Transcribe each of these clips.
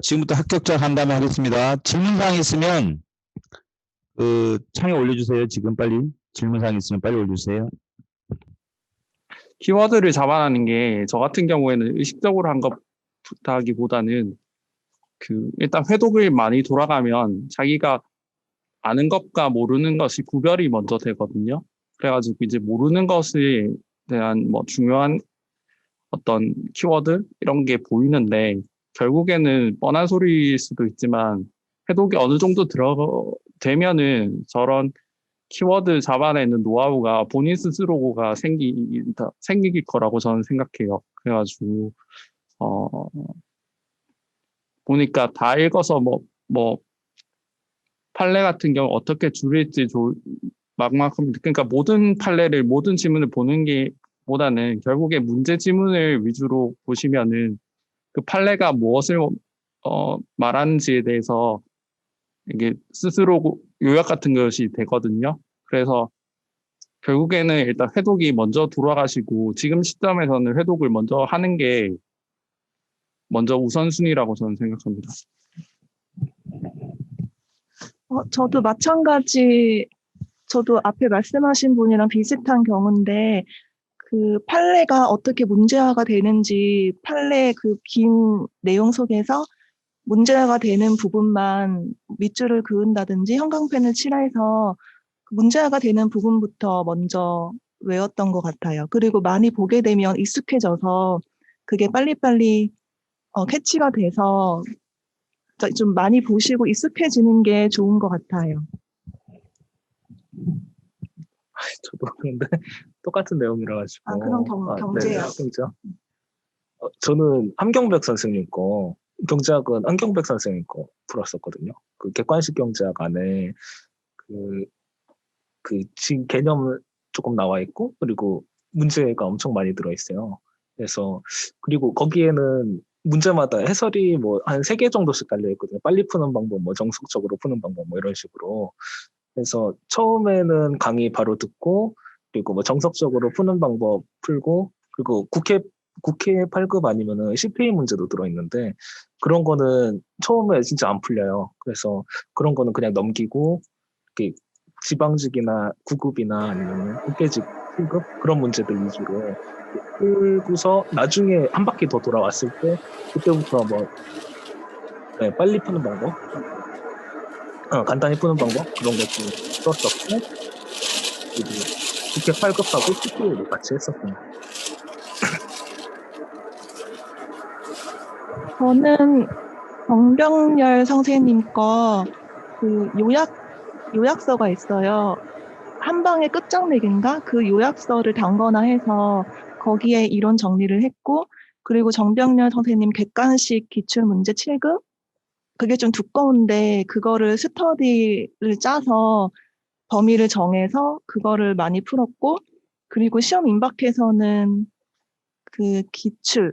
지금부터 합격자 간담회 하겠습니다. 질문사항 있으면 창에 올려주세요. 지금 빨리 질문사항 있으면 빨리 올려주세요. 키워드를 잡아내는 게 저 같은 경우에는 의식적으로 한 것부터하기보다는 일단 회독을 많이 돌아가면 자기가 아는 것과 모르는 것이 구별이 먼저 되거든요. 그래가지고 이제 모르는 것에 대한 뭐 중요한 어떤 키워드 이런 게 보이는데 결국에는 뻔한 소리일 수도 있지만 회독이 어느 정도 되면은 저런 키워드 잡아내는 노하우가 본인 스스로가 생길 거라고 저는 생각해요. 그래가지고 보니까 다 읽어서 뭐 판례 같은 경우 어떻게 줄일지 막막합니다. 그러니까 모든 지문을 보는 게 보다는 결국에 문제 지문을 위주로 보시면은 그 판례가 무엇을 말하는지에 대해서 이게 스스로 요약 같은 것이 되거든요. 그래서 결국에는 일단 회독이 먼저 돌아가시고 지금 시점에서는 회독을 먼저 하는 게 먼저 우선순위라고 저는 생각합니다. 저도 마찬가지, 저도 앞에 말씀하신 분이랑 비슷한 경우인데 그 판례가 어떻게 문제화가 되는지 판례 그 긴 내용 속에서 문제가 되는 부분만 밑줄을 그은다든지 형광펜을 칠해서 문제가 되는 부분부터 먼저 외웠던 것 같아요. 그리고 많이 보게 되면 익숙해져서 그게 빨리빨리 캐치가 돼서 좀 많이 보시고 익숙해지는 게 좋은 것 같아요. 저도 그런데 똑같은 내용이라 가지고. 그럼 경제요. 네, 경제요. 저는 함경백 선생님 거 경제학은 함경백 선생님 거 풀었었거든요. 그 객관식 경제학 안에 그 개념 조금 나와 있고 그리고 문제가 엄청 많이 들어 있어요. 그래서 그리고 거기에는 문제마다 해설이 뭐 한 3개 정도씩 달려 있거든요. 빨리 푸는 방법, 뭐 정석적으로 푸는 방법, 뭐 이런 식으로. 그래서 처음에는 강의 바로 듣고 그리고 뭐 정석적으로 푸는 방법 풀고 그리고 국회 8급 아니면은 CPA 문제도 들어있는데 그런 거는 처음에 진짜 안 풀려요. 그래서 그런 거는 그냥 넘기고 이렇게 지방직이나 9급이나 아니면 국회직 7급 그런 문제들 위주로 풀고서 나중에 한 바퀴 더 돌아왔을 때 그때부터 뭐 빨리 푸는 방법 간단히 푸는 방법 그런 것도 풀었었고 그리고 국회 8급하고 CPA도 같이 했었고요. 저는 정병열 선생님 거 그 요약서가 있어요. 한방의 끝장내기인가? 그 요약서를 담거나 해서 거기에 이론 정리를 했고, 그리고 정병열 선생님 객관식 기출문제 7급? 그게 좀 두꺼운데, 그거를 스터디를 짜서 범위를 정해서 그거를 많이 풀었고, 그리고 시험 임박해서는 그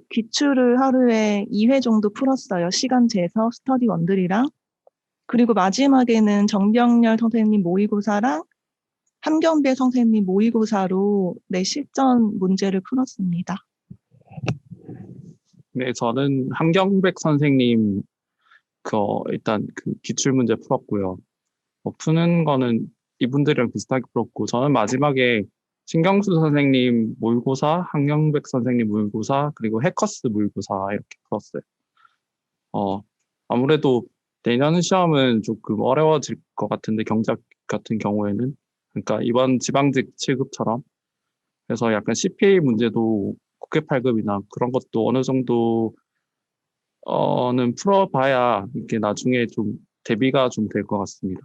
기출을 하루에 2회 정도 풀었어요. 시간 재서 스터디 원들이랑. 그리고 마지막에는 정병열 선생님 모의고사랑 함경배 선생님 모의고사로 실전 문제를 풀었습니다. 네, 저는 함경백 선생님 일단 기출 문제 풀었고요. 푸는 거는 이분들이랑 비슷하게 풀었고 저는 마지막에 신경수 선생님 모의고사, 함경백 선생님 모의고사, 그리고 해커스 모의고사 이렇게 풀었어요. 아무래도 내년 시험은 조금 어려워질 것 같은데 경제학 같은 경우에는 그러니까 이번 지방직 7급처럼 그래서 약간 CPA 문제도 국회 8급이나 그런 것도 어느 정도는 풀어봐야 이게 나중에 좀 대비가 좀 될 것 같습니다.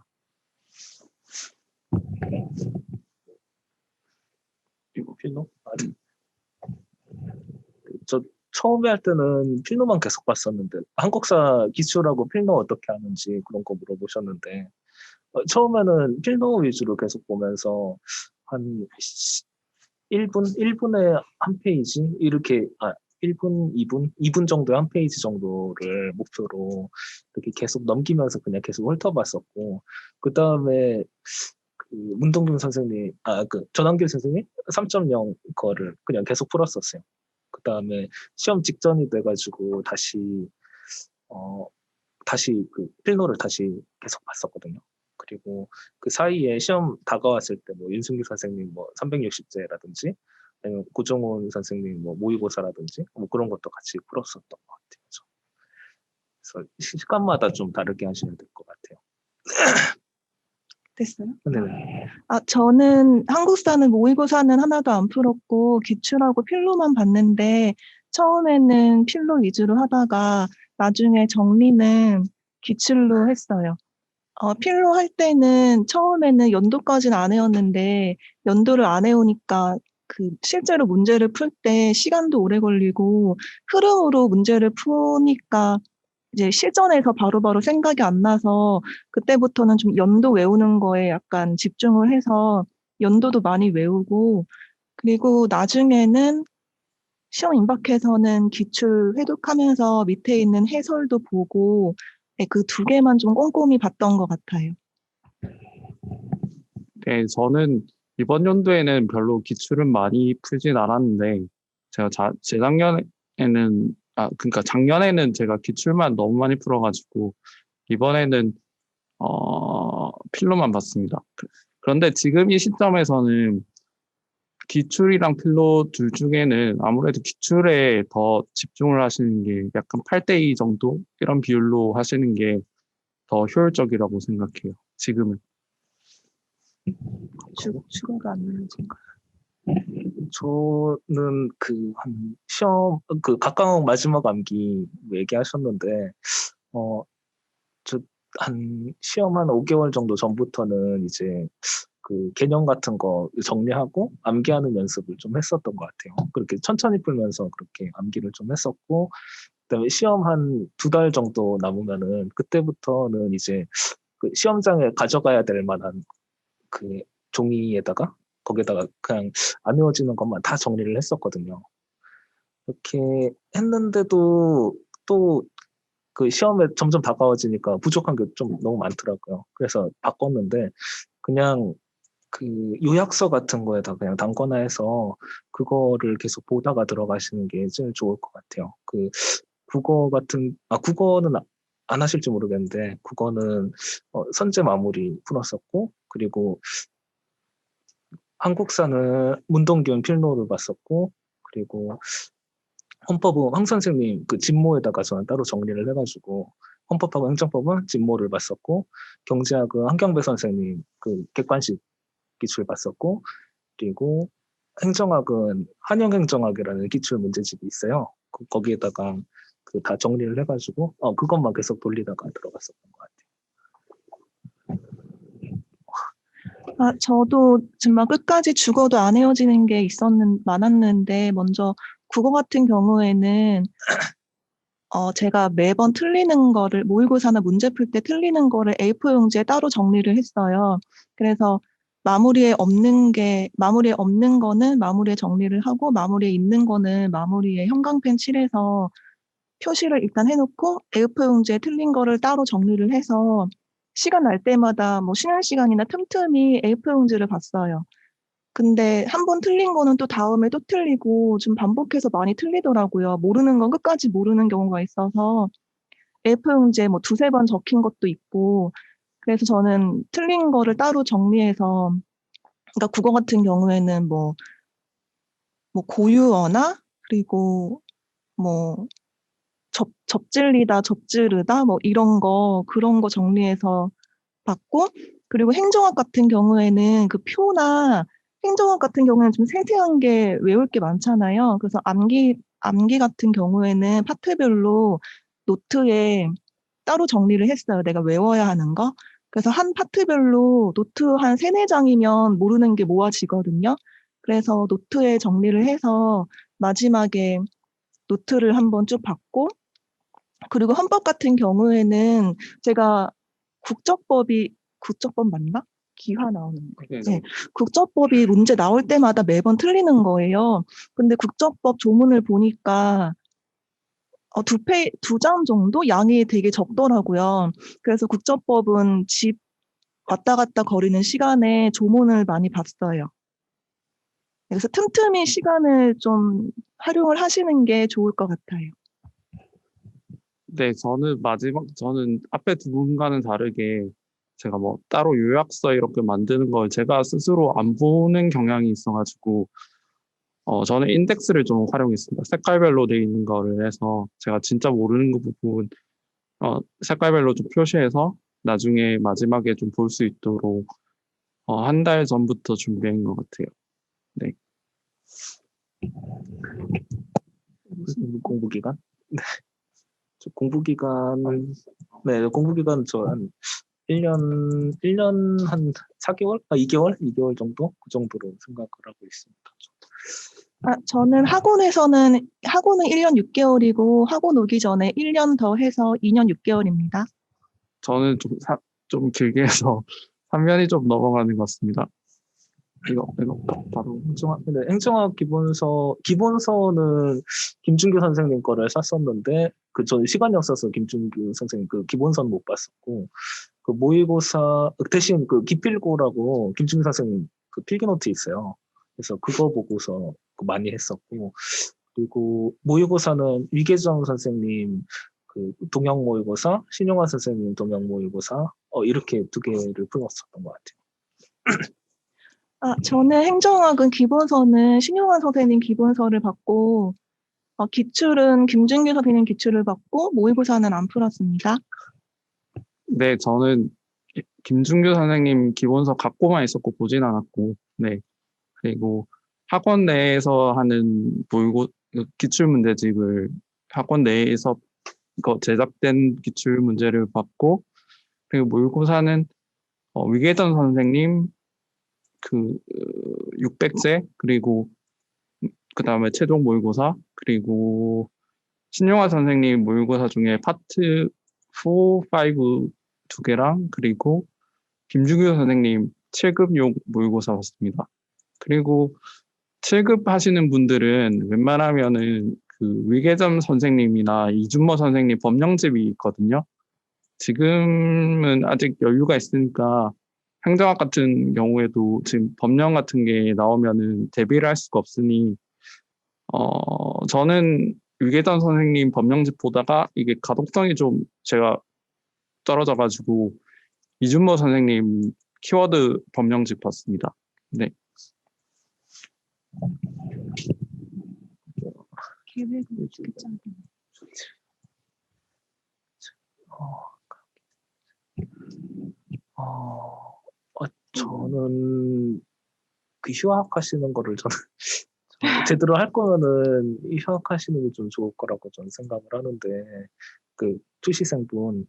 이거 필노? 저 처음에 할 때는 필노만 계속 봤었는데 한국사 기출하고 필노 어떻게 하는지 그런 거 물어보셨는데 처음에는 필노 위주로 계속 보면서 한 1분에 한 페이지 이렇게 1분, 2분 정도의 한 페이지 정도를 목표로 이렇게 계속 넘기면서 그냥 계속 훑어봤었고 그 다음에 문동균 선생님, 전환길 선생님 3.0 거를 그냥 계속 풀었었어요. 그 다음에 시험 직전이 돼가지고 다시 다시 그 필로를 다시 계속 봤었거든요. 그리고 그 사이에 시험 다가왔을 때 뭐 윤승규 선생님 뭐 360제라든지 아니면 고정훈 선생님 뭐 모의고사라든지 뭐 그런 것도 같이 풀었었던 것 같아요. 그래서 시간마다 좀 다르게 하셔야 될 것 같아요. 됐어요? 네네. 저는 한국사는 모의고사는 하나도 안 풀었고 기출하고 필로만 봤는데 처음에는 필로 위주로 하다가 나중에 정리는 기출로 했어요. 필로 할 때는 처음에는 연도까지는 안 해왔는데 연도를 안 해오니까 그 실제로 문제를 풀 때 시간도 오래 걸리고 흐름으로 문제를 푸니까 이제 실전에서 바로바로 생각이 안 나서 그때부터는 좀 연도 외우는 거에 약간 집중을 해서 연도도 많이 외우고 그리고 나중에는 시험 임박해서는 기출 회독하면서 밑에 있는 해설도 보고 그 두 개만 좀 꼼꼼히 봤던 것 같아요. 네, 저는 이번 연도에는 별로 기출은 많이 풀진 않았는데, 제가 재작년에는, 그러니까 작년에는 제가 기출만 너무 많이 풀어가지고, 이번에는, 필로만 봤습니다. 그런데 지금 이 시점에서는 기출이랑 필로 둘 중에는 아무래도 기출에 더 집중을 하시는 게 약간 8대2 정도? 이런 비율로 하시는 게 더 효율적이라고 생각해요. 지금은. 추가가 안 나눠진 거. 저는 그 한 시험 그 가까운 마지막 암기 얘기하셨는데 저 한 시험 한 5개월 정도 전부터는 이제 그 개념 같은 거 정리하고 암기하는 연습을 좀 했었던 것 같아요. 그렇게 천천히 풀면서 그렇게 암기를 좀 했었고, 그다음에 시험 한 2달 정도 남으면은 그때부터는 이제 그 시험장에 가져가야 될 만한 그 종이에다가 거기다가 그냥 안 외워지는 것만 다 정리를 했었거든요. 이렇게 했는데도 또 그 시험에 점점 다가워지니까 부족한 게 좀 너무 많더라고요. 그래서 바꿨는데 그냥 그 요약서 같은 거에다 그냥 담거나 해서 그거를 계속 보다가 들어가시는 게 제일 좋을 것 같아요. 그 국어는 안 하실지 모르겠는데 국어는 선제 마무리 풀었었고 그리고 한국사는 문동균 필로를 봤었고 그리고 헌법은 황 선생님 그 진모에다가 저는 따로 정리를 해가지고 헌법하고 행정법은 진모를 봤었고 경제학은 한경배 선생님 그 객관식 기출 봤었고 그리고 행정학은 한영행정학이라는 기출 문제집이 있어요. 거기에다가 그 다 정리를 해가지고 그것만 계속 돌리다가 들어갔었던 것 같아요. 저도 정말 끝까지 죽어도 안 헤어지는 게 많았는데 먼저 국어 같은 경우에는 제가 매번 틀리는 거를 모의고사나 문제 풀 때 틀리는 거를 A4 용지에 따로 정리를 했어요. 그래서 마무리에 없는 거는 마무리에 정리를 하고 마무리에 있는 거는 마무리에 형광펜 칠해서 표시를 일단 해놓고 A4 용지에 틀린 거를 따로 정리를 해서 시간 날 때마다 뭐 쉬는 시간이나 틈틈이 A4 용지를 봤어요. 근데 한 번 틀린 거는 또 다음에 또 틀리고 좀 반복해서 많이 틀리더라고요. 모르는 건 끝까지 모르는 경우가 있어서 A4 용지에 뭐 2-3번 적힌 것도 있고 그래서 저는 틀린 거를 따로 정리해서 그러니까 국어 같은 경우에는 뭐 고유어나 그리고 뭐 접질리다, 접지르다 뭐 이런 거 그런 거 정리해서 봤고 그리고 행정학 같은 경우에는 그 표나 행정학 같은 경우에는 좀 세세한 게 외울 게 많잖아요. 그래서 암기 같은 경우에는 파트별로 노트에 따로 정리를 했어요. 내가 외워야 하는 거. 그래서 한 파트별로 노트 한 3-4장이면 모르는 게 모아지거든요. 그래서 노트에 정리를 해서 마지막에 노트를 한번 쭉 봤고 그리고 헌법 같은 경우에는 제가 국적법 맞나? 기화 나오는 거. 네. 국적법이 문제 나올 때마다 매번 틀리는 거예요. 근데 국적법 조문을 보니까 2장 정도 양이 되게 적더라고요. 그래서 국적법은 집 왔다 갔다 거리는 시간에 조문을 많이 봤어요. 그래서 틈틈이 시간을 좀 활용을 하시는 게 좋을 것 같아요. 네, 저는 앞에 두 분과는 다르게 제가 뭐 따로 요약서 이렇게 만드는 걸 제가 스스로 안 보는 경향이 있어가지고, 저는 인덱스를 좀 활용했습니다. 색깔별로 돼 있는 거를 해서 제가 진짜 모르는 그 부분, 색깔별로 좀 표시해서 나중에 마지막에 좀 볼 수 있도록, 한 달 전부터 준비한 것 같아요. 네. 공부 기간? 저 공부 기간은 네, 공부 기간 저 한 1년 한 4개월? 2개월 정도? 그 정도로 생각을 하고 있습니다. 저는 학원은 1년 6개월이고 학원 오기 전에 1년 더 해서 2년 6개월입니다. 저는 좀 길게 해서 3년이 좀 넘어가는 것 같습니다. 이거 바로 행정학 기본서는 김준규 선생님 거를 샀었는데 저는 시간이 없어서 김준규 선생님 그 기본서는 못 봤었고 그 모의고사 대신 그 기필고라고 김준규 선생님 그 필기노트 있어요. 그래서 그거 보고서 많이 했었고 그리고 모의고사는 위계정 선생님 그 동양 모의고사, 신용화 선생님 동양 모의고사 이렇게 두 개를 풀었었던 것 같아요. 저는 행정학은 기본서는 신용환 선생님 기본서를 받고 기출은 김준규 선생님 기출을 받고 모의고사는 안 풀었습니다. 네, 저는 김준규 선생님 기본서 갖고만 있었고 보진 않았고, 네. 그리고 학원 내에서 하는 기출 문제집을 학원 내에서 제작된 기출 문제를 받고, 그리고 모의고사는 위계전 선생님 그 600제 그리고 그 다음에 최종 모의고사 그리고 신용화 선생님 모의고사 중에 파트 4, 5 두 개랑 그리고 김준규 선생님 7급용 모의고사 봤습니다. 그리고 7급 하시는 분들은 웬만하면은 그 위계점 선생님이나 이준모 선생님 법령집이 있거든요. 지금은 아직 여유가 있으니까 행정학 같은 경우에도 지금 법령 같은 게 나오면은 대비를 할 수가 없으니 저는 위계점 선생님 법령집 보다가 이게 가독성이 좀 제가 떨어져가지고 이준모 선생님 키워드 법령집 봤습니다. 네. 계획을 어떻게 짜요? 저는 그 휴학하시는 거를 저는 제대로 할 거면은 휴학하시는 게 좀 좋을 거라고 저는 생각을 하는데 그 투시생분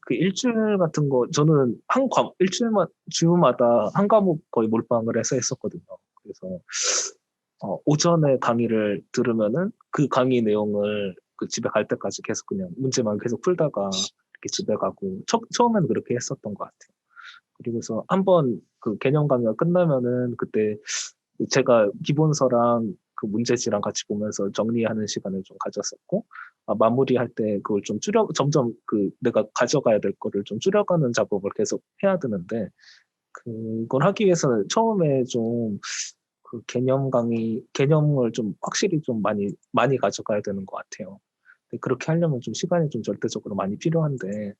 그 일주일 같은 거 저는 주마다 한 과목 거의 몰빵을 해서 했었거든요. 그래서 오전에 강의를 들으면은 그 강의 내용을 그 집에 갈 때까지 계속 그냥 문제만 계속 풀다가 이렇게 집에 가고 처음에는 그렇게 했었던 것 같아요. 그리고서 한번 그 개념 강의가 끝나면은 그때 제가 기본서랑 그 문제지랑 같이 보면서 정리하는 시간을 좀 가졌었고 마무리할 때 그걸 좀 점점 그 내가 가져가야 될 거를 좀 줄여가는 작업을 계속 해야 되는데 그걸 하기 위해서는 처음에 좀 그 개념을 좀 확실히 좀 많이 가져가야 되는 것 같아요. 근데 그렇게 하려면 좀 시간이 좀 절대적으로 많이 필요한데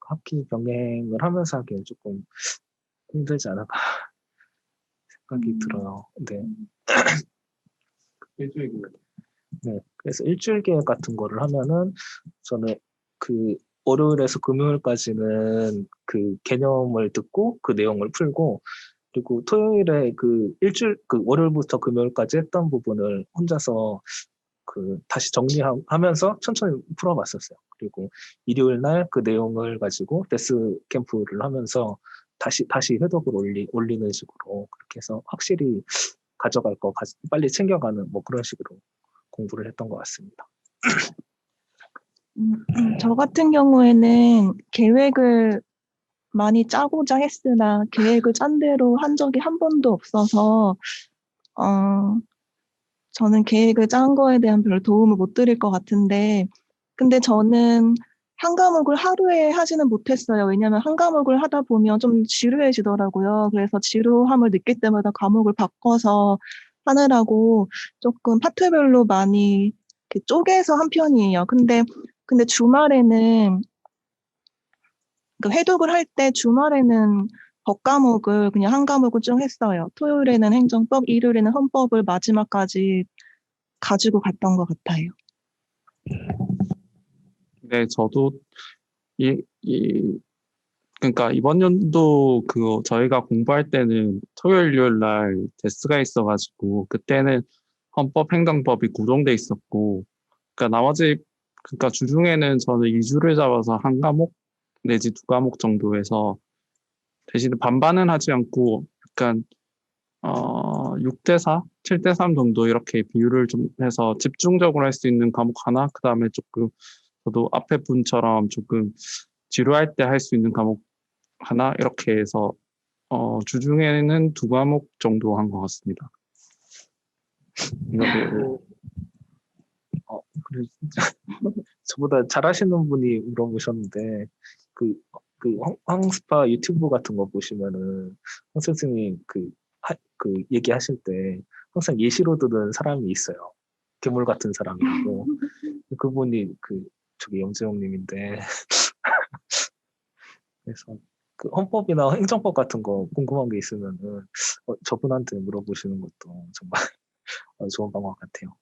학기 병행을 하면서 하기엔 조금 힘들지 않을까 생각이 들어요. 네. 네. 그래서 일주일 계획 같은 거를 하면은 저는 그 월요일에서 금요일까지는 그 개념을 듣고 그 내용을 풀고 그리고 토요일에 그 월요일부터 금요일까지 했던 부분을 혼자서 그 다시 정리하면서 천천히 풀어봤었어요. 그리고 일요일 날 그 내용을 가지고 데스 캠프를 하면서 다시 회독을 올리는 식으로 그렇게 해서 확실히 가져갈 거 빨리 챙겨가는 뭐 그런 식으로 공부를 했던 것 같습니다. 저 같은 경우에는 계획을 많이 짜고자 했으나 계획을 짠 대로 한 적이 한 번도 없어서 저는 계획을 짠 거에 대한 별 도움을 못 드릴 것 같은데 근데 저는 한 과목을 하루에 하지는 못했어요. 왜냐하면 한 과목을 하다 보면 좀 지루해지더라고요. 그래서 지루함을 느낄 때마다 과목을 바꿔서 하느라고 조금 파트별로 많이 이렇게 쪼개서 한 편이에요. 근데 주말에는 그 회독을 할 때 주말에는 법 과목을 그냥 한 과목을 쭉 했어요. 토요일에는 행정법, 일요일에는 헌법을 마지막까지 가지고 갔던 것 같아요. 네, 저도 그러니까 이번 연도 저희가 공부할 때는 토요일, 일요일 날 테스트가 있어가지고 그때는 헌법, 행정법이 구동돼 있었고, 그러니까 주중에는 저는 2주를 잡아서 한 과목 내지 두 과목 정도 해서 대신에 반반은 하지 않고 약간 6대4, 7대3 정도 이렇게 비율을 좀 해서 집중적으로 할 수 있는 과목 하나, 그 다음에 조금 저도 앞에 분처럼 조금 지루할 때 할 수 있는 과목 하나 이렇게 해서 주중에는 두 과목 정도 한 것 같습니다. 그래 진짜 저보다 잘하시는 분이 물어보셨는데 그 황스파 유튜브 같은 거 보시면은 황 선생님 그 얘기하실 때 항상 예시로 드는 사람이 있어요. 괴물 같은 사람이고 그분이 저기 영재형님인데 그래서 그 헌법이나 행정법 같은 거 궁금한 게 있으면은 저분한테 물어보시는 것도 정말 좋은 방법 같아요.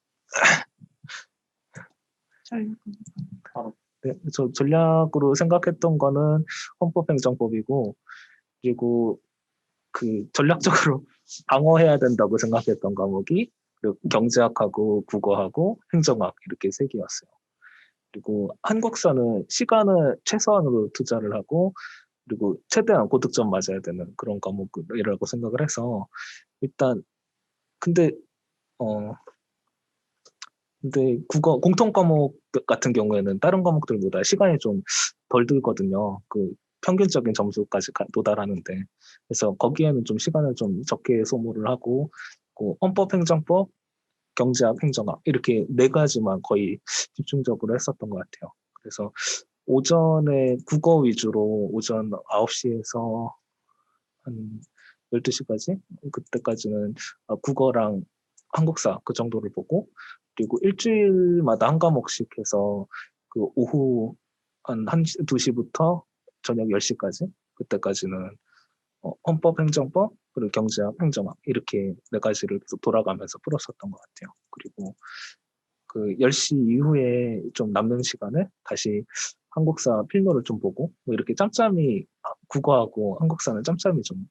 네, 저 전략으로 생각했던 거는 헌법행정법이고, 그리고 그 전략적으로 방어해야 된다고 생각했던 과목이 그리고 경제학하고 국어하고 행정학 이렇게 세 개였어요. 그리고 한국사는 시간을 최소한으로 투자를 하고 그리고 최대한 고득점 맞아야 되는 그런 과목이라고 생각을 해서 일단 근데 어 근데 국어 공통 과목 같은 경우에는 다른 과목들보다 시간이 좀 덜 들거든요. 그 평균적인 점수까지 도달하는데 그래서 거기에는 좀 시간을 좀 적게 소모를 하고 그 헌법, 행정법, 경제학, 행정학 이렇게 네 가지만 거의 집중적으로 했었던 것 같아요. 그래서 오전에 국어 위주로 오전 9시에서 한 12시까지 그때까지는 국어랑 한국사 그 정도를 보고 그리고 일주일마다 한 과목씩 해서 그 오후 한 1시, 2시부터 저녁 10시까지 그때까지는 헌법, 행정법, 그리고 경제학, 행정학 이렇게 네 가지를 계속 돌아가면서 풀었었던 것 같아요. 그리고 그 10시 이후에 좀 남는 시간에 다시 한국사 필모를 좀 보고 뭐 이렇게 짬짬이 국어하고 한국사는 짬짬이 좀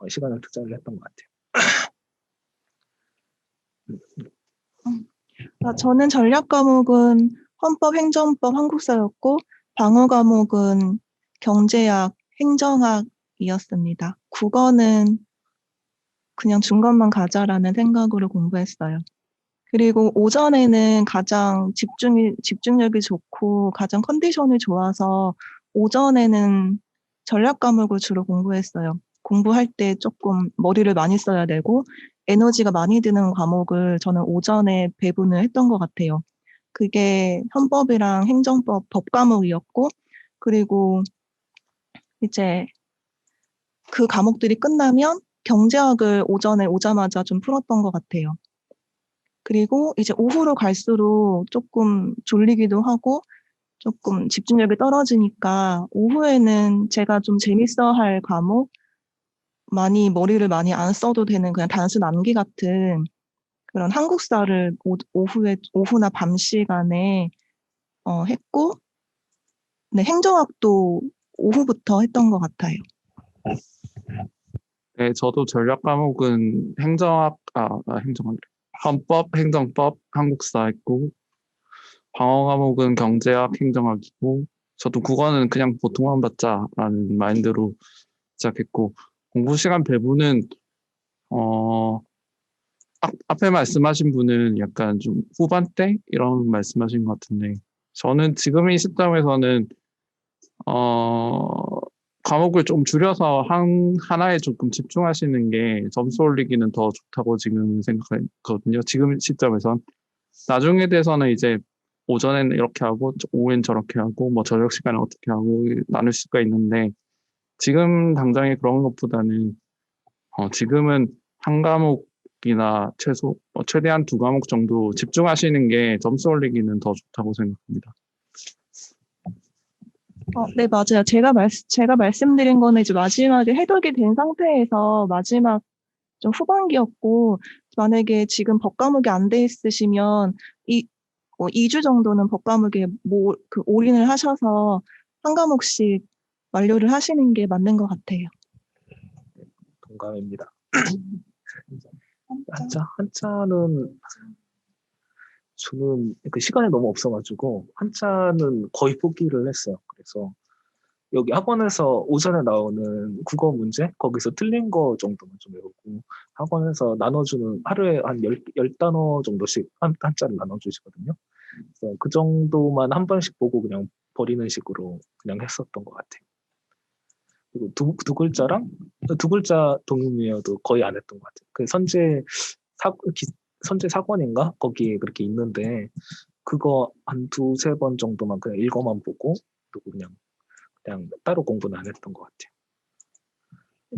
시간을 투자를 했던 것 같아요. 저는 전략 과목은 헌법, 행정법, 한국사였고 방어 과목은 경제학, 행정학이었습니다. 국어는 그냥 중간만 가자라는 생각으로 공부했어요. 그리고 오전에는 가장 집중력이 좋고 가장 컨디션이 좋아서 오전에는 전략 과목을 주로 공부했어요. 공부할 때 조금 머리를 많이 써야 되고 에너지가 많이 드는 과목을 저는 오전에 배분을 했던 것 같아요. 그게 헌법이랑 행정법, 법 과목이었고 그리고 이제 그 과목들이 끝나면 경제학을 오전에 오자마자 좀 풀었던 것 같아요. 그리고 이제 오후로 갈수록 조금 졸리기도 하고 조금 집중력이 떨어지니까 오후에는 제가 좀 재밌어 할 과목, 머리를 많이 안 써도 되는 그냥 단순 암기 같은 그런 한국사를 오후나 밤 시간에 했고, 네, 행정학도 오후부터 했던 것 같아요. 네, 저도 전략 과목은 헌법, 행정법, 한국사 했고, 방어 과목은 경제학, 행정학이고, 저도 국어는 그냥 보통만 받자라는 마인드로 시작했고, 공부 시간 배분은, 앞에 말씀하신 분은 약간 좀 후반대? 이런 말씀하신 것 같은데, 저는 지금 이 시점에서는, 과목을 좀 줄여서 하나에 조금 집중하시는 게 점수 올리기는 더 좋다고 지금 생각하거든요. 지금 시점에선. 나중에 돼서는 이제 오전에는 이렇게 하고 오후엔 저렇게 하고 뭐 저녁 시간에 어떻게 하고 나눌 수가 있는데 지금 당장에 그런 것보다는 지금은 한 과목 과목이나 최대한 두 과목 정도 집중하시는 게 점수 올리기는 더 좋다고 생각합니다. 네, 맞아요. 제가 말씀드린 거는 이제 마지막에 해독이 된 상태에서 마지막 좀 후반기였고, 만약에 지금 법과목이 안 돼 있으시면, 2주 정도는 법과목에 올인을 하셔서 한 과목씩 완료를 하시는 게 맞는 것 같아요. 동감입니다. 한자는 저는 그 시간이 너무 없어가지고 한자는 거의 포기를 했어요. 그래서 여기 학원에서 오전에 나오는 국어 문제 거기서 틀린 거 정도만 좀 외우고 학원에서 나눠주는 하루에 한 10단어 정도씩 한자를 나눠주시거든요. 그래서 그 정도만 한 번씩 보고 그냥 버리는 식으로 그냥 했었던 것 같아요. 그리고 두 글자랑 두 글자 동의어도 거의 안 했던 것 같아요. 그 선제 사권인가 거기에 그렇게 있는데 그거 한 두세 번 정도만 그냥 읽어만 보고 그리고 그냥 따로 공부는 안 했던 것 같아요.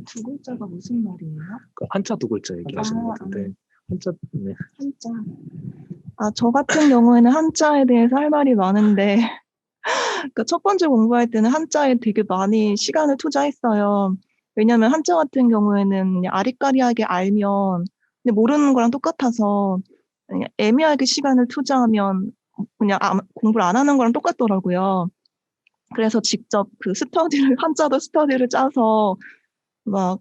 두 글자가 무슨 말이에요? 그 한자 두 글자 얘기하시는 것 같은데 한자 네. 한자. 저 같은 경우에는 한자에 대해서 할 말이 많은데 그러니까 첫 번째 공부할 때는 한자에 되게 많이 시간을 투자했어요. 왜냐면 한자 같은 경우에는 그냥 아리까리하게 알면 근데 모르는 거랑 똑같아서 그냥 애매하게 시간을 투자하면 그냥 공부를 안 하는 거랑 똑같더라고요. 그래서 직접 그 한자도 스터디를 짜서 막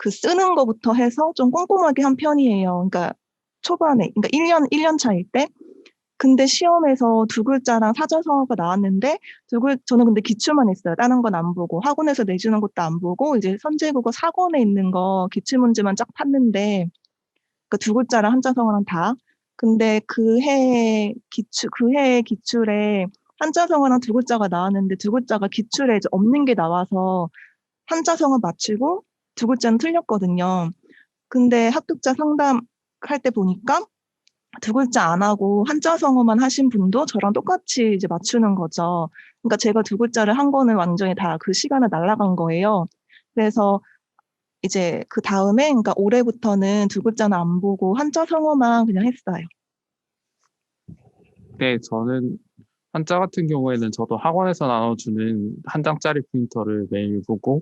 그 쓰는 거부터 해서 좀 꼼꼼하게 한 편이에요. 그러니까 초반에, 그러니까 1년 차일 때. 근데 시험에서 두 글자랑 사자성어가 나왔는데 저는 근데 기출만 했어요. 다른 건 안 보고 학원에서 내주는 것도 안 보고 이제 선제국어 4권에 있는 거 기출 문제만 쫙 팠는데 그 두 글자랑 한자성어랑 다. 근데 그 해의 기출에 한자성어랑 두 글자가 나왔는데 두 글자가 기출에 이제 없는 게 나와서 한자성어 맞추고 두 글자는 틀렸거든요. 근데 합격자 상담할 때 보니까 두 글자 안 하고 한자성어만 하신 분도 저랑 똑같이 이제 맞추는 거죠. 그러니까 제가 두 글자를 한 거는 완전히 다 그 시간을 날라간 거예요. 그래서 이제 그 다음에, 그러니까 올해부터는 두 글자는 안 보고 한자성어만 그냥 했어요. 네, 저는 한자 같은 경우에는 저도 학원에서 나눠주는 한 장짜리 프린터를 매일 보고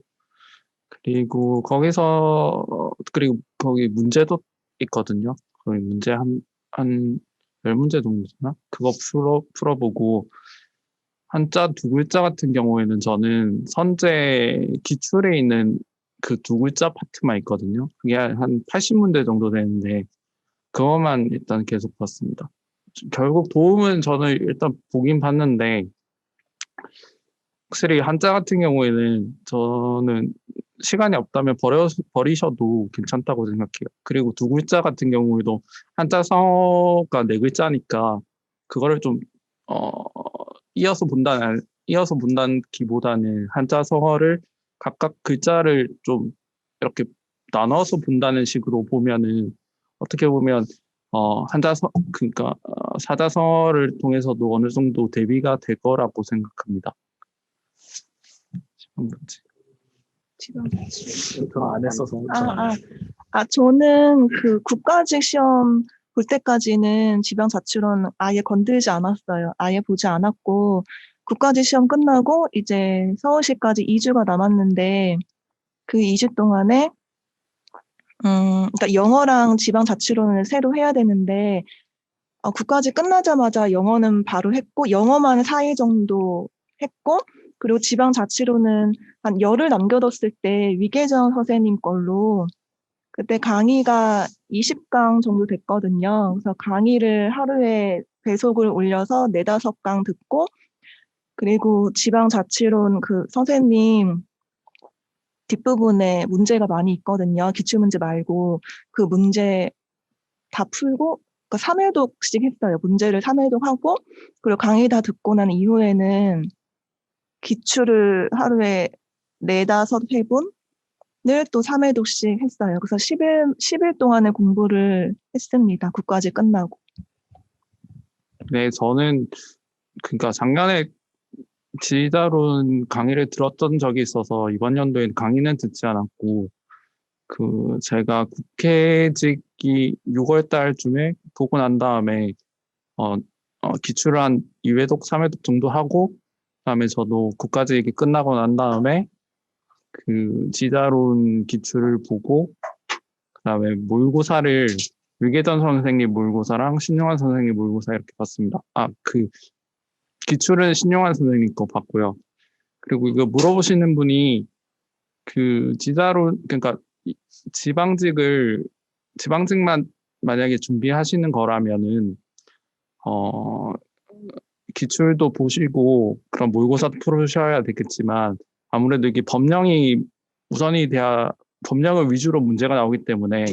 그리고 그리고 거기 문제도 있거든요. 거기 문제 한 10문제 정도 되나? 그거 풀어보고 한자 두 글자 같은 경우에는 저는 선제 기출에 있는 그 두 글자 파트만 있거든요. 그게 한 80문제 정도 되는데 그것만 일단 계속 봤습니다. 결국 도움은 저는 일단 보긴 봤는데 확실히 한자 같은 경우에는 저는 시간이 없다면 버리셔도 괜찮다고 생각해요. 그리고 두 글자 같은 경우에도 한자 성어가 네 글자니까 그거를 좀 이어서 본다기보다는 한자 성어를 각각 글자를 좀 이렇게 나눠서 본다는 식으로 보면은 어떻게 보면 그러니까 사자성어를 통해서도 어느 정도 대비가 될 거라고 생각합니다. 저는 안 했어서 저는 그 국가직 시험 볼 때까지는 지방자치론 아예 건들지 않았어요. 아예 보지 않았고 국가직 시험 끝나고 이제 서울시까지 2주가 남았는데 그 2주 동안에 그러니까 영어랑 지방자치론을 새로 해야 되는데 국가직 끝나자마자 영어는 바로 했고 영어만 4일 정도 했고 그리고 지방자치론은 한 열흘 남겨뒀을 때 위계정 선생님 걸로 그때 강의가 20강 정도 됐거든요. 그래서 강의를 하루에 배속을 올려서 4-5강 듣고 그리고 지방자치론 그 선생님 뒷부분에 문제가 많이 있거든요. 기출문제 말고 그 문제 다 풀고 그러니까 3회독씩 했어요. 문제를 3회독 하고 그리고 강의 다 듣고 난 이후에는 기출을 하루에 4-5회분을 또 3회독씩 했어요. 그래서 10일 동안의 공부를 했습니다. 국가직 끝나고. 네, 저는 그러니까 작년에 지다룬 강의를 들었던 적이 있어서 이번 연도엔 강의는 듣지 않았고 제가 국회직이 6월 달쯤에 보고 난 다음에 기출을 한 2회독, 3회독 정도 하고 그다음에 저도 국가직이 끝나고 난 다음에 지자론 기출을 보고 그다음에 모의고사를 유계전 선생님 모의고사랑 신용환 선생님 모의고사 이렇게 봤습니다. 기출은 신용환 선생님 거 봤고요. 그리고 이거 물어보시는 분이 지자론 그러니까 지방직만 만약에 준비하시는 거라면은 기출도 보시고 그런 모의고사도 풀으셔야 되겠지만 아무래도 이게 법령이 우선이 돼야 법령을 위주로 문제가 나오기 때문에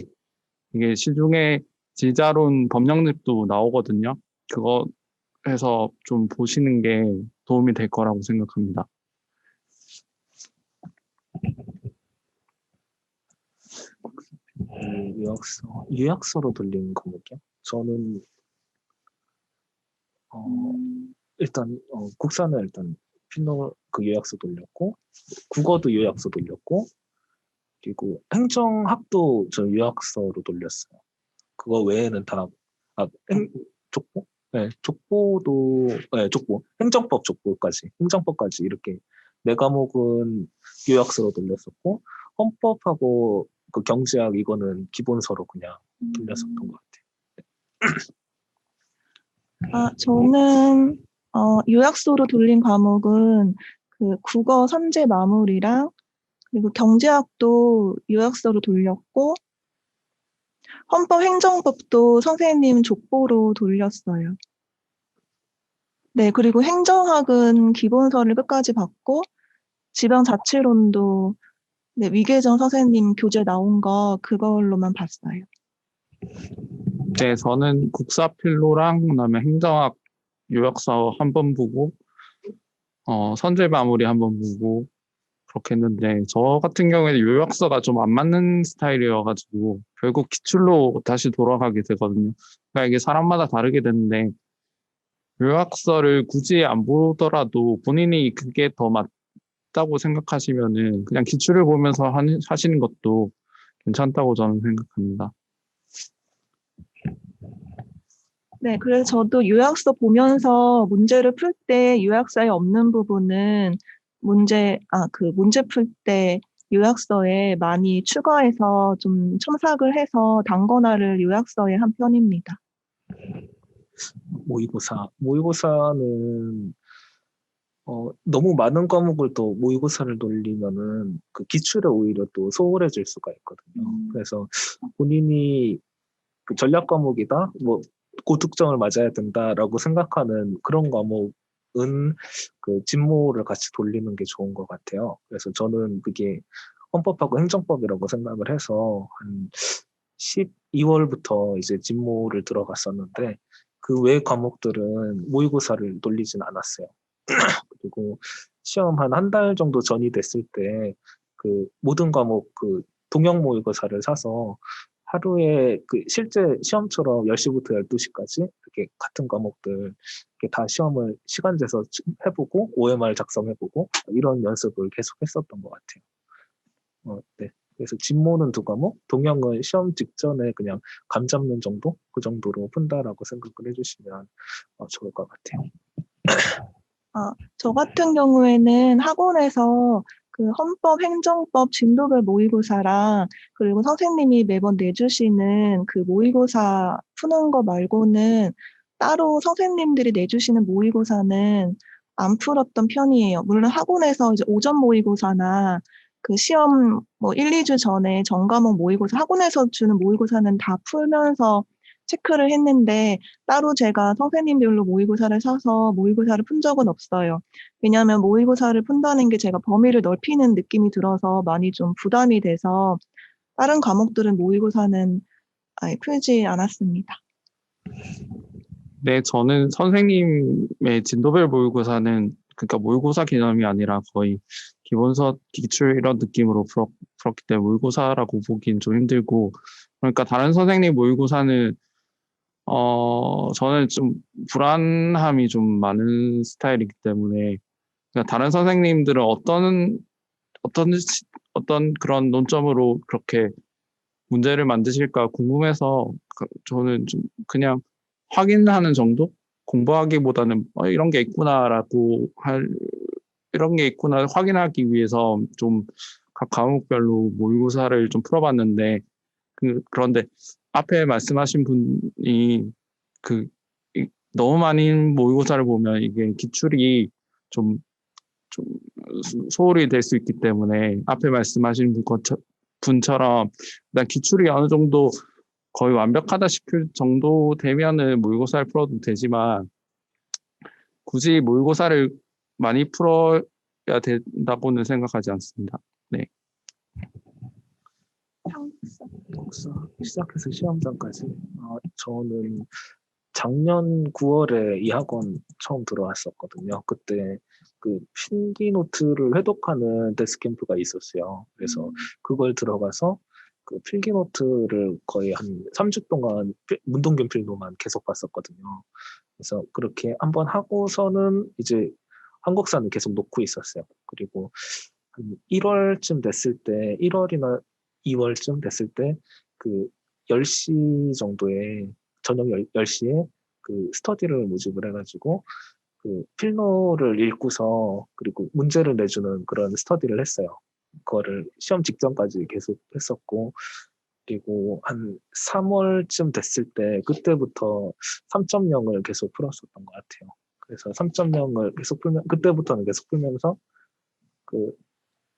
이게 시중에 지자론 법령집도 나오거든요. 그거 해서 좀 보시는 게 도움이 될 거라고 생각합니다. 유약서로 돌리는 과목이요? 저는 일단 국사는 일단 요약서 돌렸고 국어도 요약서 돌렸고 그리고 행정학도 저 요약서로 돌렸어요. 그거 외에는 다 족보? 네, 족보도 족보 행정법까지 이렇게 네 과목은 요약서로 돌렸었고 헌법하고 경제학 이거는 기본서로 그냥 돌렸었던 것 같아요. 저는 요약서로 돌린 과목은 국어 선제 마무리랑 그리고 경제학도 요약서로 돌렸고 헌법 행정법도 선생님 족보로 돌렸어요. 네, 그리고 행정학은 기본서를 끝까지 봤고 지방자치론도 위계정 선생님 교재 나온 거 그걸로만 봤어요. 네, 저는 국사필로랑 그다음에 행정학 요약서 한 번 보고 선제 마무리 한 번 보고 그렇게 했는데 저 같은 경우에는 요약서가 좀 안 맞는 스타일이어가지고 결국 기출로 다시 돌아가게 되거든요. 그러니까 이게 사람마다 다르게 되는데 요약서를 굳이 안 보더라도 본인이 그게 더 맞다고 생각하시면은 그냥 기출을 보면서 하시는 것도 괜찮다고 저는 생각합니다. 네, 그래서 저도 요약서 보면서 문제를 풀 때 요약서에 없는 부분은 문제 풀 때 요약서에 많이 추가해서 좀 첨삭을 해서 단권화를 요약서에 한 편입니다. 모의고사는 너무 많은 과목을 또 모의고사를 돌리면은 기출에 오히려 또 소홀해질 수가 있거든요. 그래서 본인이 전략 과목이다, 고득점을 맞아야 된다라고 생각하는 그런 과목은 진모를 같이 돌리는 게 좋은 것 같아요. 그래서 저는 그게 헌법하고 행정법이라고 생각을 해서 한 12월부터 이제 진모를 들어갔었는데 그 외 과목들은 모의고사를 돌리진 않았어요. 그리고 시험 한 달 정도 전이 됐을 때 모든 과목 동영 모의고사를 사서 하루에 실제 시험처럼 10시부터 12시까지 이렇게 같은 과목들 이렇게 다 시험을 시간 재서 해보고 OMR 작성해보고 이런 연습을 계속 했었던 것 같아요. 네. 그래서 진모는 2과목, 동영은 시험 직전에 그냥 감 잡는 정도? 그 정도로 푼다라고 생각을 해주시면 좋을 것 같아요. 저 같은 경우에는 학원에서 헌법, 행정법 진도별 모의고사랑 그리고 선생님이 매번 내주시는 모의고사 푸는 거 말고는 따로 선생님들이 내주시는 모의고사는 안 풀었던 편이에요. 물론 학원에서 이제 오전 모의고사나 시험 1, 2주 전에 전과목 모의고사, 학원에서 주는 모의고사는 다 풀면서 체크를 했는데 따로 제가 선생님들로 모의고사를 사서 모의고사를 푼 적은 없어요. 왜냐하면 모의고사를 푼다는 게 제가 범위를 넓히는 느낌이 들어서 많이 좀 부담이 돼서 다른 과목들은 모의고사는 아예 풀지 않았습니다. 네, 저는 선생님의 진도별 모의고사는 그러니까 모의고사 개념이 아니라 거의 기본서, 기출 이런 느낌으로 풀었기 때문에 모의고사라고 보기엔 좀 힘들고 그러니까 다른 선생님 모의고사는 저는 좀 불안함이 좀 많은 스타일이기 때문에 그러니까 다른 선생님들은 어떤 그런 논점으로 그렇게 문제를 만드실까 궁금해서 저는 좀 그냥 확인하는 정도? 공부하기보다는 이런 게 있구나라고 이런 게 있구나 확인하기 위해서 좀 각 과목별로 모의고사를 좀 풀어봤는데 그런데 앞에 말씀하신 분이 너무 많은 모의고사를 보면 이게 기출이 좀 소홀히 될 수 있기 때문에 앞에 말씀하신 분처럼 일단 기출이 어느 정도 거의 완벽하다 싶을 정도 되면은 모의고사를 풀어도 되지만 굳이 모의고사를 많이 풀어야 된다고는 생각하지 않습니다. 네. 국사 시작해서 시험 전까지 저는 작년 9월에 이 학원 처음 들어왔었거든요. 그때 그 필기 노트를 회독하는 데스캠프가 있었어요. 그래서 그걸 들어가서 그 필기 노트를 거의 한 3주 동안 문동균 필로만 계속 봤었거든요. 그래서 그렇게 한번 하고서는 이제 한국사는 계속 놓고 있었어요. 그리고 한 1월쯤 됐을 때, 1월이나 2월쯤 됐을 때, 그 10시 정도에, 저녁 10시에 그 스터디를 모집을 해가지고, 그 필로를 읽고서, 그리고 문제를 내주는 그런 스터디를 했어요. 그거를 시험 직전까지 계속 했었고, 그리고 한 3월쯤 됐을 때, 그때부터 3.0을 계속 풀었었던 것 같아요. 그래서 3.0을 계속 그때부터는 계속 풀면서, 그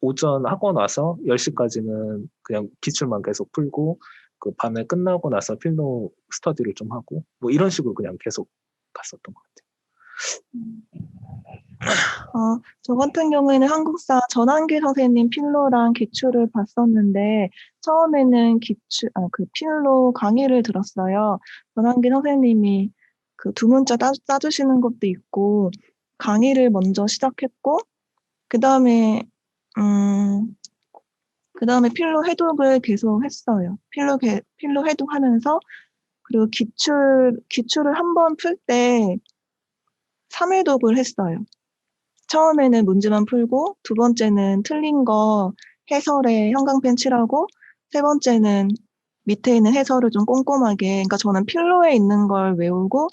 오전 학원 와서 10시까지는 그냥 기출만 계속 풀고 그 밤에 끝나고 나서 필로 스터디를 좀 하고 뭐 이런 식으로 그냥 계속 갔었던 것 저 같은 경우에는 한국사 전환기 선생님 필로랑 기출을 봤었는데, 처음에는 그 필로 강의를 들었어요. 전환기 선생님이 그 두 문자 따주시는 것도 있고, 강의를 먼저 시작했고, 그 다음에, 필로 해독을 계속 했어요. 필로 해독하면서, 그리고 기출을 한 번 풀 때 3회독을 했어요. 처음에는 문제만 풀고, 두 번째는 틀린 거 해설에 형광펜 칠하고, 세 번째는 밑에 있는 해설을 좀 꼼꼼하게, 그러니까 저는 필로에 있는 걸 외우고,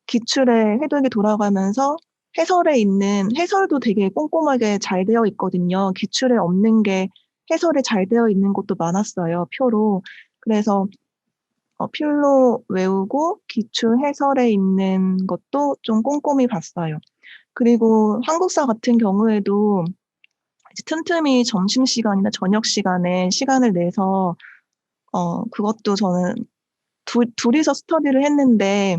기출에 해독이 돌아가면서 해설도 되게 꼼꼼하게 잘 되어 있거든요. 기출에 없는 게 해설에 잘 되어 있는 것도 많았어요, 표로. 그래서 필로 외우고 기출 해설에 있는 것도 좀 꼼꼼히 봤어요. 그리고 한국사 같은 경우에도 이제 틈틈이 점심시간이나 저녁시간에 시간을 내서 그것도 저는 둘이서 스터디를 했는데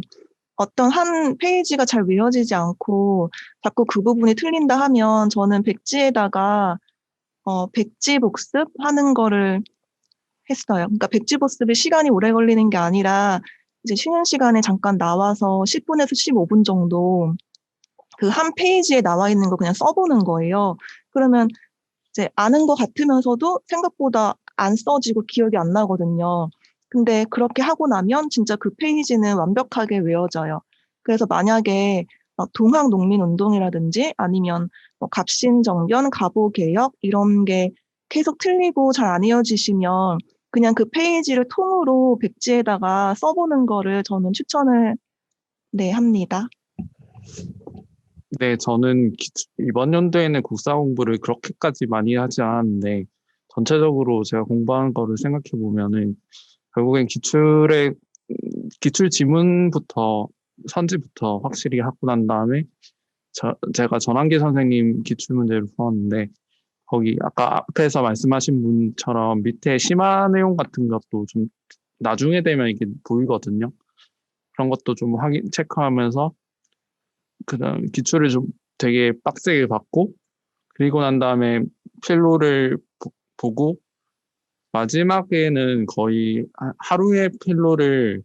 어떤 한 페이지가 잘 외워지지 않고 자꾸 그 부분이 틀린다 하면 저는 백지에다가 백지 복습하는 거를 했어요. 그러니까 백지 복습이 시간이 오래 걸리는 게 아니라 이제 쉬는 시간에 잠깐 나와서 10분에서 15분 정도 그 한 페이지에 나와 있는 거 그냥 써보는 거예요. 그러면 이제 아는 것 같으면서도 생각보다 안 써지고 기억이 안 나거든요. 근데 그렇게 하고 나면 진짜 그 페이지는 완벽하게 외워져요. 그래서 만약에 동학농민운동이라든지 아니면 뭐 갑신정변, 갑오개혁 이런 게 계속 틀리고 잘 안 이어지시면 그냥 그 페이지를 통으로 백지에다가 써보는 거를 저는 추천을 합니다. 네, 저는 이번 연도에는 국사 공부를 그렇게까지 많이 하지 않았는데 전체적으로 제가 공부한 거를 생각해 보면은 결국엔 기출 지문부터 선지부터 확실히 하고 난 다음에 제가 전환기 선생님 기출 문제를 풀었는데 거기 아까 앞에서 말씀하신 분처럼 밑에 심화 내용 같은 것도 좀 나중에 되면 이게 보이거든요. 그런 것도 좀 체크하면서 그다음 기출을 좀 되게 빡세게 받고 그리고 난 다음에 필로를 보고 마지막에는 거의 하루에 필로를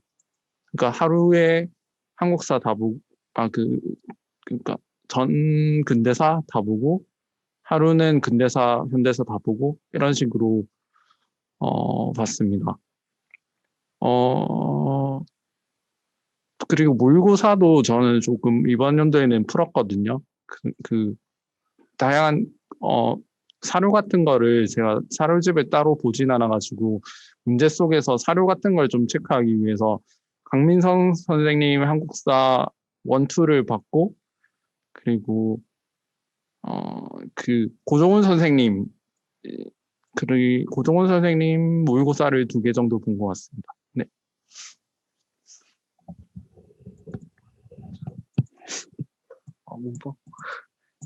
그러니까 하루에 한국사 다 보고 그러니까 전 근대사 다 보고 하루는 근대사 현대사 다 보고 이런 식으로 봤습니다. 그리고 모의고사도 저는 조금 이번 연도에는 풀었거든요. 다양한 사료 같은 거를 제가 사료집을 따로 보진 않아가지고 문제 속에서 사료 같은 걸 좀 체크하기 위해서 강민성 선생님 한국사 원투를 받고 그리고 그 고종훈 선생님 고종훈 선생님 모의고사를 2개 정도 본 것 같습니다. 네. 문법.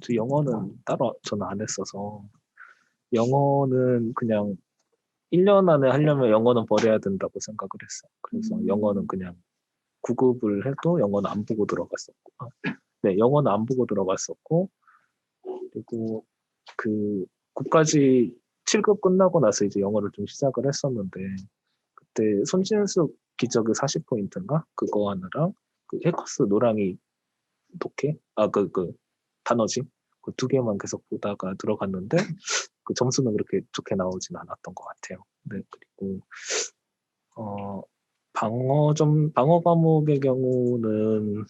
저 영어는 따로 저는 안 했어서 영어는 그냥 1년 안에 하려면 영어는 버려야 된다고 생각을 했어요. 그래서 영어는 그냥 9급을 해도 영어는 안 보고 들어갔었고, 네, 영어는 안 보고 들어갔었고, 그리고 그 9까지 7급 끝나고 나서 이제 영어를 좀 시작을 했었는데, 그때 손진숙 기적의 40포인트인가? 그거 하느랑 그 해커스 노랑이 독해? 그 단어지? 그 2개만 계속 보다가 들어갔는데, 그 점수는 그렇게 좋게 나오진 않았던 것 같아요. 네, 그리고 방어 과목의 경우는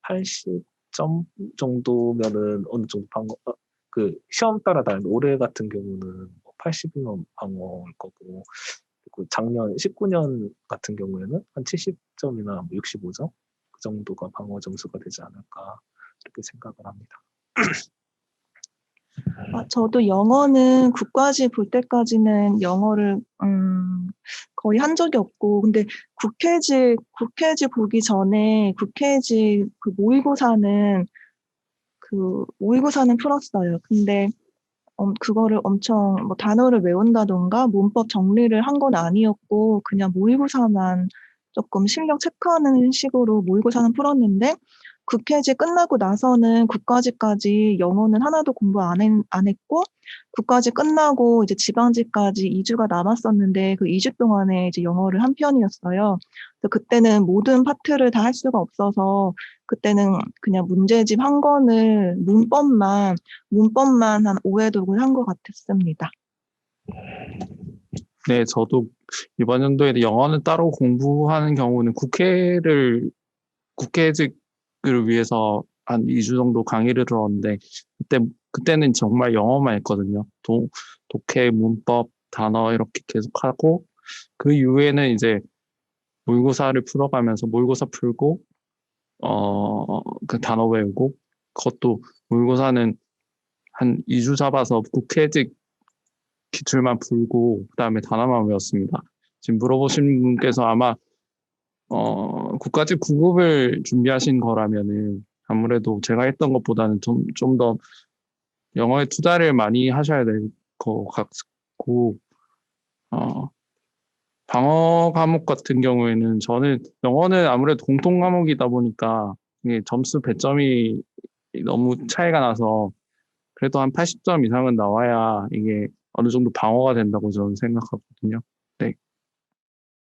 80점 정도면은 어느 정도 그 시험 따라 다른데 올해 같은 경우는 80이면 방어일 거고, 그리고 작년 19년 같은 경우에는 한 70점이나 65점 그 정도가 방어 점수가 되지 않을까 이렇게 생각을 합니다. 저도 영어는 국가지 볼 때까지는 영어를 거의 한 적이 없고, 근데 국회지 보기 전에 국회지 그 모의고사는 풀었어요. 근데 그거를 엄청 뭐 단어를 외운다던가 문법 정리를 한 건 아니었고, 그냥 모의고사만 조금 실력 체크하는 식으로 모의고사는 풀었는데, 국회지 끝나고 나서는 국가지까지 영어는 하나도 공부 안 했고, 국가지 끝나고 이제 지방지까지 2주가 남았었는데, 그 2주 동안에 이제 영어를 한 편이었어요. 그래서 그때는 모든 파트를 다 할 수가 없어서, 그때는 그냥 문제집 한 권을 문법만 한 5회독을 한 것 같았습니다. 네, 저도 이번 연도에 영어는 따로 공부하는 경우는 국회직을 위해서 한 2주 정도 강의를 들었는데 그때는 정말 영어만 했거든요. 독해, 문법, 단어 이렇게 계속하고 그 이후에는 이제 모의고사를 풀어가면서 모의고사 풀고 그 단어 외우고 그것도 모의고사는 한 2주 잡아서 국회직 기출만 풀고 그다음에 단어만 외웠습니다. 지금 물어보신 분께서 아마 국가직 9급을 준비하신 거라면은 아무래도 제가 했던 것보다는 좀 더 영어에 투자를 많이 하셔야 될 것 같고 방어 과목 같은 경우에는 저는 영어는 아무래도 공통 과목이다 보니까 이게 점수 배점이 너무 차이가 나서 그래도 한 80점 이상은 나와야 이게 어느 정도 방어가 된다고 저는 생각하거든요. 네.